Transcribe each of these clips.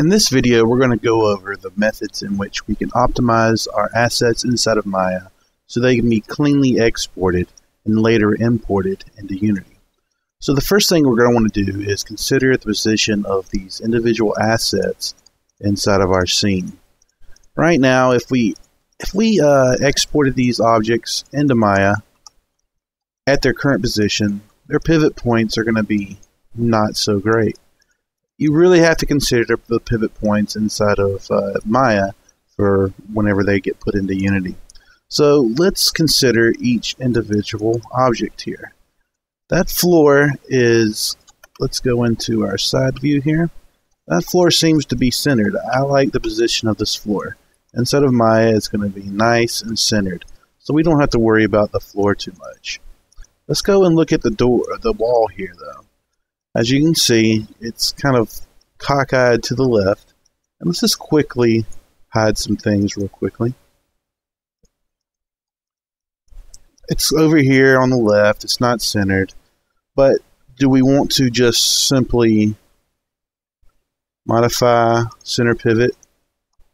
In this video, we're going to go over the methods in which we can optimize our assets inside of Maya so they can be cleanly exported and later imported into Unity. So the first thing we're going to want to do is consider the position of these individual assets inside of our scene. Right now, if we exported these objects into Maya at their current position, their pivot points are going to be not so great. You really have to consider the pivot points inside of Maya for whenever they get put into Unity. So let's consider each individual object here. That floor is, let's go into our side view here. That floor seems to be centered. I like the position of this floor. Inside of Maya, it's going to be nice and centered, so we don't have to worry about the floor too much. Let's go and look at the wall here, though. As you can see, it's kind of cockeyed to the left. And let's just quickly hide some things real quickly. It's over here on the left. It's not centered. But do we want to just simply modify center pivot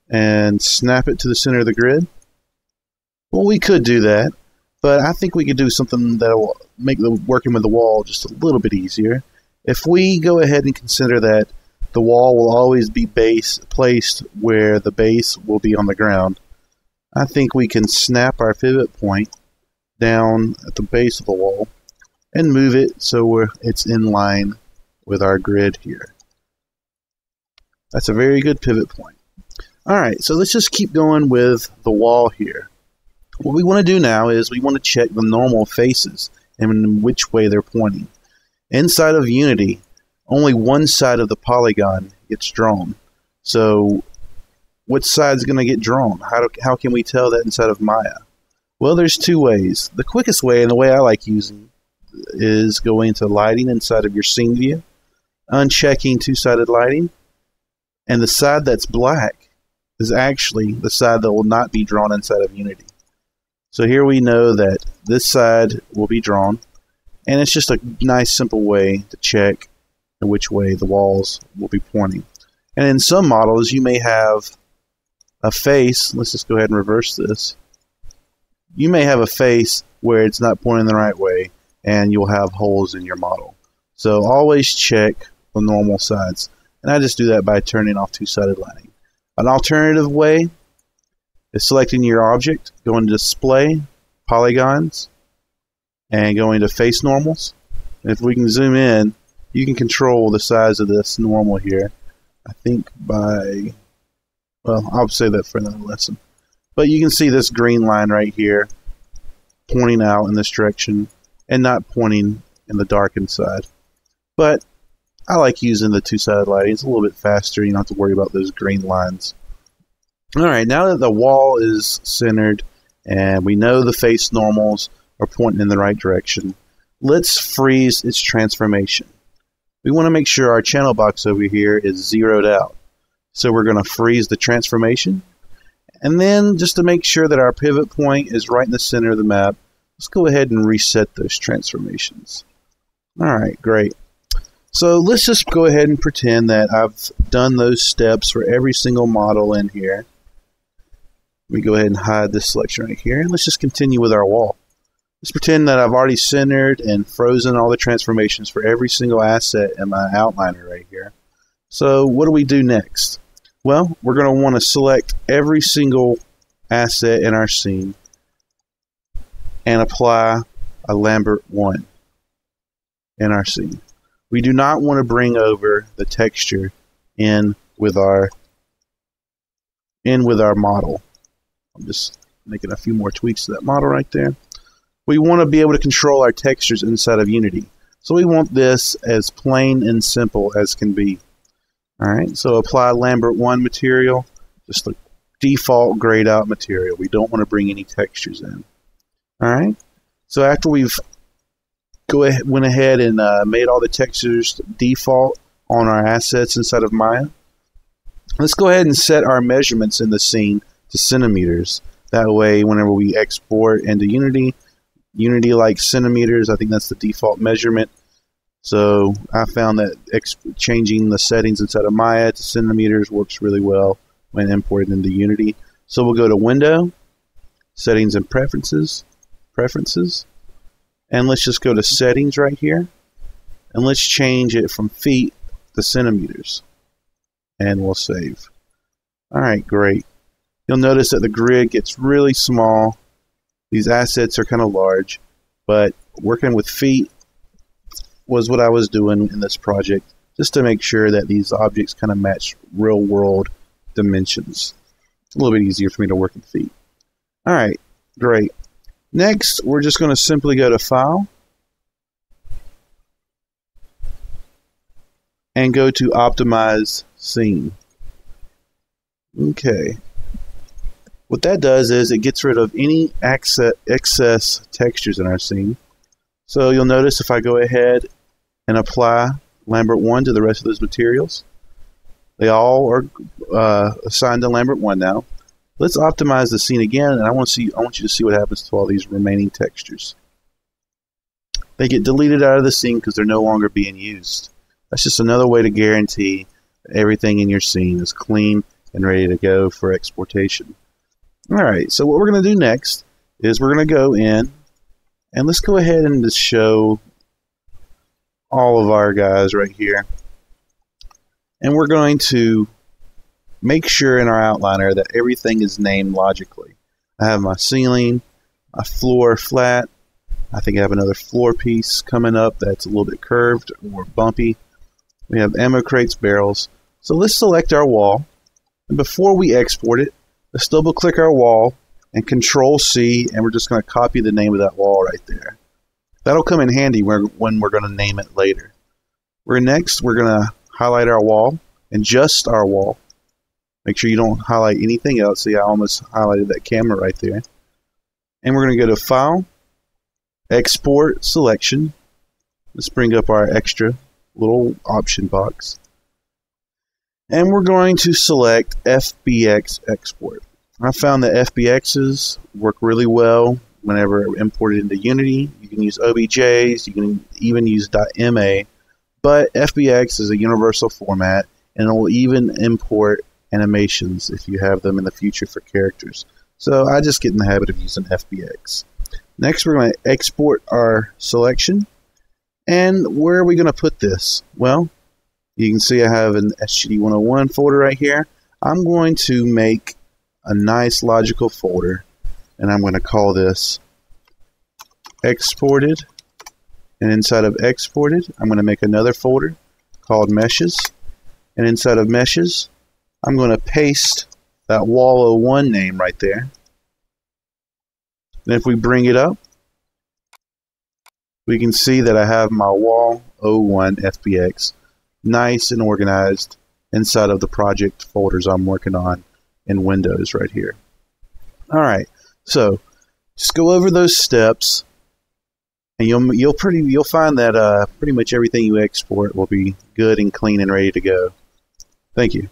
and snap it to the center of the grid? Well, we could do that. But I think we could do something that will make the working with the wall just a little bit easier. If we go ahead and consider that the wall will always be placed where the base will be on the ground, I think we can snap our pivot point down at the base of the wall and move it so it's in line with our grid here. That's a very good pivot point. Alright, so let's just keep going with the wall here. What we want to do now is we want to check the normal faces and in which way they're pointing. Inside of Unity, only one side of the polygon gets drawn. So, what side is going to get drawn? How can we tell that inside of Maya? Well, there's two ways. The quickest way, and the way I like using, is going into lighting inside of your scene view, unchecking two-sided lighting, and the side that's black is actually the side that will not be drawn inside of Unity. So here we know that this side will be drawn, and it's just a nice simple way to check which way the walls will be pointing. And in some models you may have a face, let's just go ahead and reverse this. You may have a face where it's not pointing the right way and you'll have holes in your model. So always check the normal sides. And I just do that by turning off two-sided lighting. An alternative way is selecting your object, going to display, polygons, and going to face normals. And if we can zoom in, you can control the size of this normal here. I think by, well, I'll say that for another lesson. But you can see this green line right here pointing out in this direction and not pointing in the darkened side. But I like using the two-sided lighting. It's a little bit faster. You don't have to worry about those green lines. Alright, now that the wall is centered and we know the face normals are pointing in the right direction, let's freeze its transformation. We want to make sure our channel box over here is zeroed out. So we're going to freeze the transformation. And then just to make sure that our pivot point is right in the center of the map, let's go ahead and reset those transformations. Alright, great. So let's just go ahead and pretend that I've done those steps for every single model in here. Let me go ahead and hide this selection right here. And let's just continue with our wall. Let's pretend that I've already centered and frozen all the transformations for every single asset in my outliner right here. So what do we do next? Well, we're going to want to select every single asset in our scene and apply a Lambert 1 in our scene. We do not want to bring over the texture in with our model. I'm just making a few more tweaks to that model right there. We want to be able to control our textures inside of Unity. So we want this as plain and simple as can be. Alright, so apply Lambert 1 material, just the default grayed out material. We don't want to bring any textures in. Alright, so after we've went ahead and made all the textures default on our assets inside of Maya, let's go ahead and set our measurements in the scene to centimeters. That way, whenever we export into Unity, Unity likes centimeters. I think that's the default measurement. So I found that changing the settings inside of Maya to centimeters works really well when imported into Unity. So we'll go to Window, Settings and Preferences, and let's just go to Settings right here, and let's change it from feet to centimeters, and we'll save. Alright, great. You'll notice that the grid gets really small. These assets are kind of large, but working with feet was what I was doing in this project, just to make sure that these objects kind of match real world dimensions. It's a little bit easier for me to work with feet. Alright, great. Next, we're just going to simply go to File and go to Optimize Scene. Okay. What that does is it gets rid of any excess textures in our scene. So you'll notice if I go ahead and apply Lambert 1 to the rest of those materials, they all are assigned to Lambert 1 now. Let's optimize the scene again, and I want you to see what happens to all these remaining textures. They get deleted out of the scene because they're no longer being used. That's just another way to guarantee that everything in your scene is clean and ready to go for exportation. Alright, so what we're going to do next is we're going to go in and let's go ahead and just show all of our guys right here. And we're going to make sure in our outliner that everything is named logically. I have my ceiling, my floor flat. I think I have another floor piece coming up that's a little bit curved or bumpy. We have ammo crates, barrels. So let's select our wall. And before we export it, let's double click our wall and Control C, and we're just going to copy the name of that wall right there. That'll come in handy when we're going to name it later. Next, we're going to highlight our wall and just our wall. Make sure you don't highlight anything else. See, I almost highlighted that camera right there. And we're going to go to File, Export Selection. Let's bring up our extra little option box. And we're going to select Fbx Export. I found that FBXs work really well whenever imported into Unity. You can use OBJs, you can even use .ma, but FBX is a universal format, and it will even import animations if you have them in the future for characters. So I just get in the habit of using FBX. Next, we're going to export our selection. And where are we going to put this? Well, you can see I have an SGD 101 folder right here. I'm going to make a nice logical folder, and I'm going to call this Exported. And inside of Exported, I'm going to make another folder called Meshes. And inside of Meshes, I'm going to paste that Wall 01 name right there. And if we bring it up, we can see that I have my Wall 01 FBX nice and organized inside of the project folders I'm working on in Windows right here. Alright, so just go over those steps, and you'll find that pretty much everything you export will be good and clean and ready to go. Thank you.